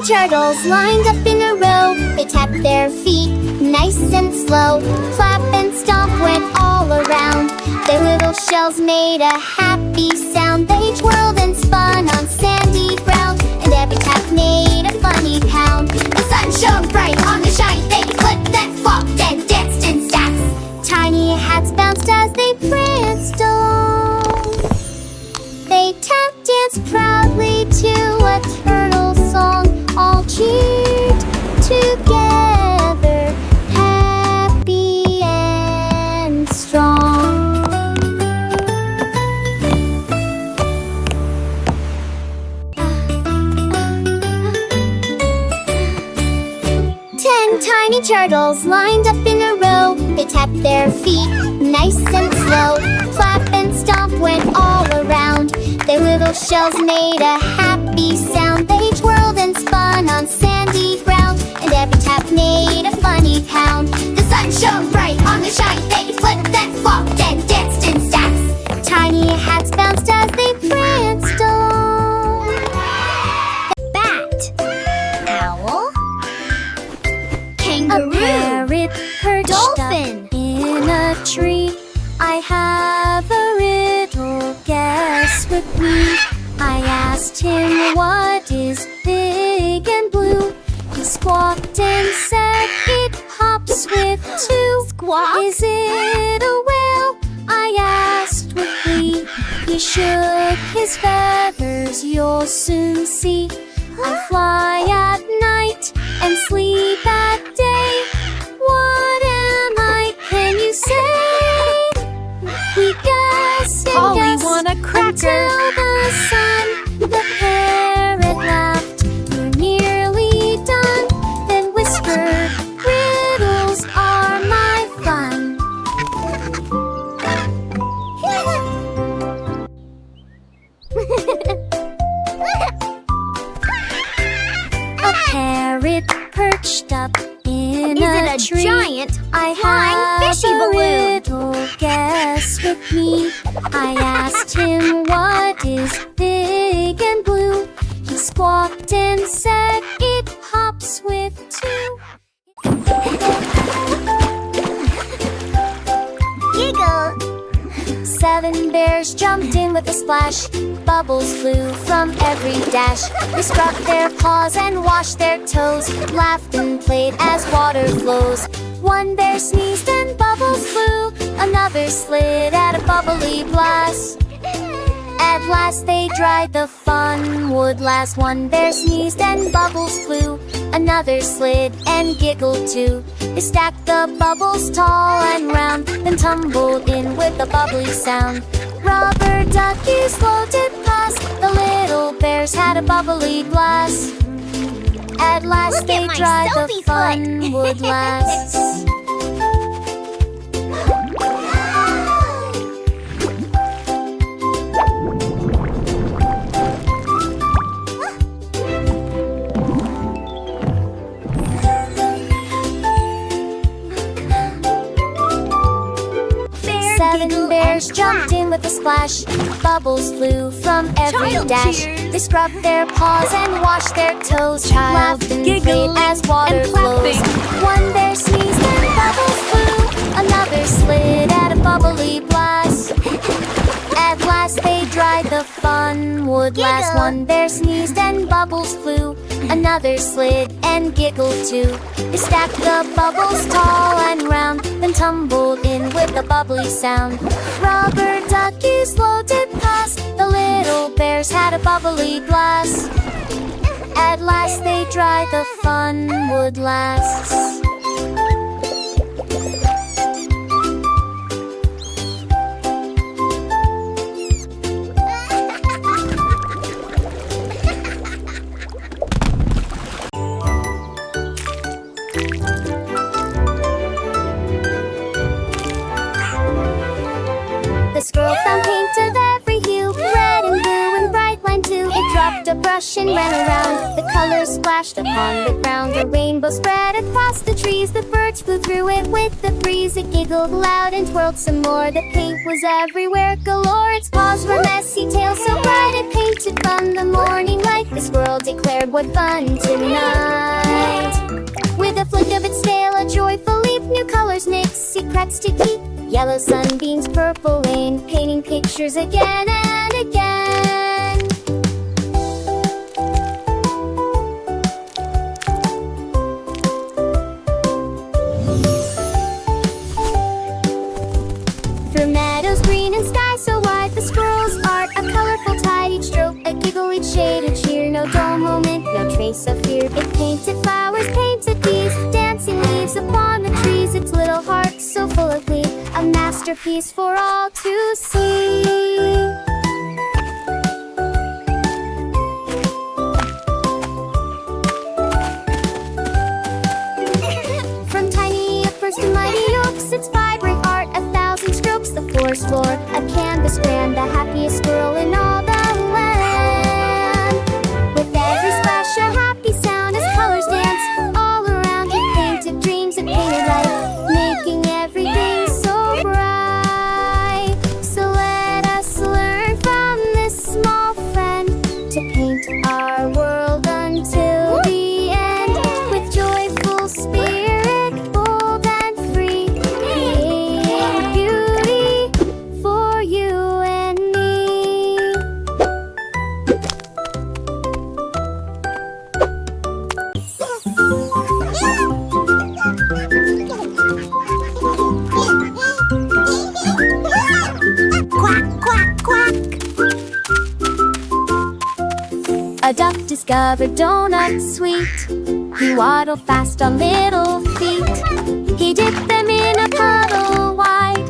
turtles lined up in a row. They tapped their feet nice and slow. Flap and stomp went all around. Their little shells made a happy sound. They twirled and spun on sandy ground, and every tap made a funny pound. The sun shone bright on the shiny. They flipped and flopped and danced in stacks. Tiny hats bounced as they pranced along. They tap danced proudly to a turtle song. All cheered together, happy and strong. 10 tiny turtles lined up in a row. They tapped their feet nice and slow. Flap and stomp went all around. Their little shells made a happy sound. They twirled and spun on sandy ground, and every tap made a funny pound. The sun shone bright on the shiny. They flipped and flopped and danced in stacks. Tiny hats bounced as they pranced along. Bat, owl, kangaroo, a parrot perched dolphin up in a tree. I have a riddle, guess with me. I asked him what is big and blue. He squawked and said it hops with 2. Squawk? Is it a whale? I asked with glee. He shook his feathers, you'll soon see. I fly at night and sleep at day. What am I, can you say? We guess and Polly guess won a cracker. until the sun. The parrot laughed, you're nearly done. Then whispered, riddles are my fun. A parrot perched up in a tree. Is it a giant I flying have fishy a balloon? riddle, guess with me. I asked him what is big and blue. He squawked and said it hops with 2. Giggle. 7 bears jumped in with a splash. Bubbles flew from every dash. They scrubbed their paws and washed their toes, laughed and played as water flows. 1 bear sneezed and bubbles flew. Another slid at a bubbly blast. At last they dried, the fun would last. 1 bear sneezed and bubbles flew. Another slid and giggled too. They stacked the bubbles tall and round, then tumbled in with a bubbly sound. Rubber duckies floated past. The little bears had a bubbly blast. At last Look they at my dried, the selfie fun foot. would last. Seven bears jumped in with a splash. Bubbles flew from every Child dash. cheers. They scrubbed their paws and washed their toes. Child Laughed and giggling played as water and flows. clapping. 1 bear sneezed and bubbles flew. Another slid at a bubbly blast. At last they dried, the fun would last. Giggle. 1 bear sneezed and bubbles flew. Another slid and giggled too. They stacked the bubbles tall and round, then tumbled in with a bubbly sound. Rubber duckies floated past. The little bears had a bubbly blast. At last they dried, the fun would last. The squirrel found paint of every hue, red and blue and bright line too. It dropped a brush and ran around. The colors splashed upon the ground. The rainbow spread across the trees. The birds flew through it with the breeze. It giggled loud and twirled some more. The paint was everywhere galore. Its paws were messy, tail so bright. It painted from the morning light. The squirrel declared, "What fun tonight!" With a flick of its tail, a joyful leap, new colors mix, secrets to keep. Yellow sunbeams, purple rain, painting pictures again and again. Through meadows green and sky so wide, the squirrel's art, a colorful tide, each stroke, a giggle, each shade, each cheer. No dull moment, no trace of fear. It painted flowers, painted bees, dancing leaves upon the trees. Its little heart so full of glee, a masterpiece for all to see. From tiny uppers to mighty oaks, its vibrant art, a thousand strokes. The forest floor, a canvas grand, the happiest squirrel in all the land. With every splash, a happy sound as colors dance all around. He painted dreams and painted life, making everything so bright. So let us learn from this small friend to paint our world until the end. With joyful spirit, bold and free, creating beauty for you and me. Quack, quack, quack. A duck discovered donuts sweet. He waddled fast on little feet. He dipped them in a puddle wide,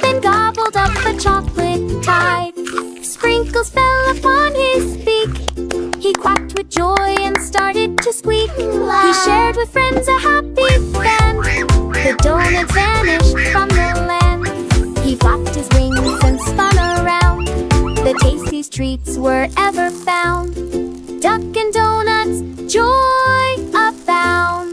then gobbled up a chocolate tide. Sprinkles fell upon his beak. He quacked with joy and started to squeak. He shared with friends a happy band. The donuts vanished from the land. He flapped his wings and spun around. The tastiest treats were ever found. Duck and donuts, joy abound.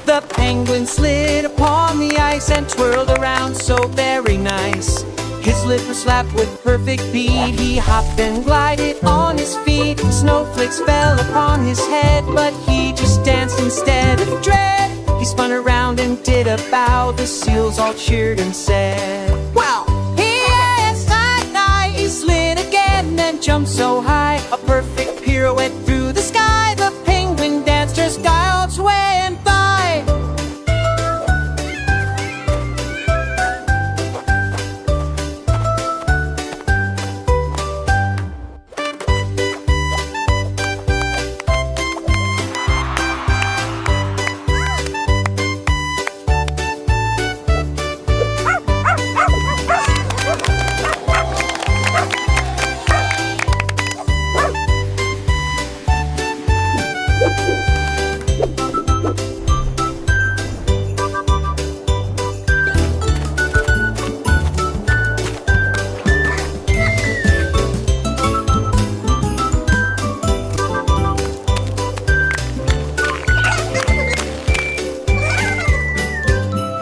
The penguin slid upon the ice and twirled around so very nice. His lip was slapped with perfect bead. He hopped and glided on his feet. Snowflakes fell upon his head, but he just danced instead of dread. He spun around and did a bow. The seals all cheered and said, "Wow!" Yes, he slid again and jumped so high, a perfect pirouette through the sky. The penguin danced her God's way.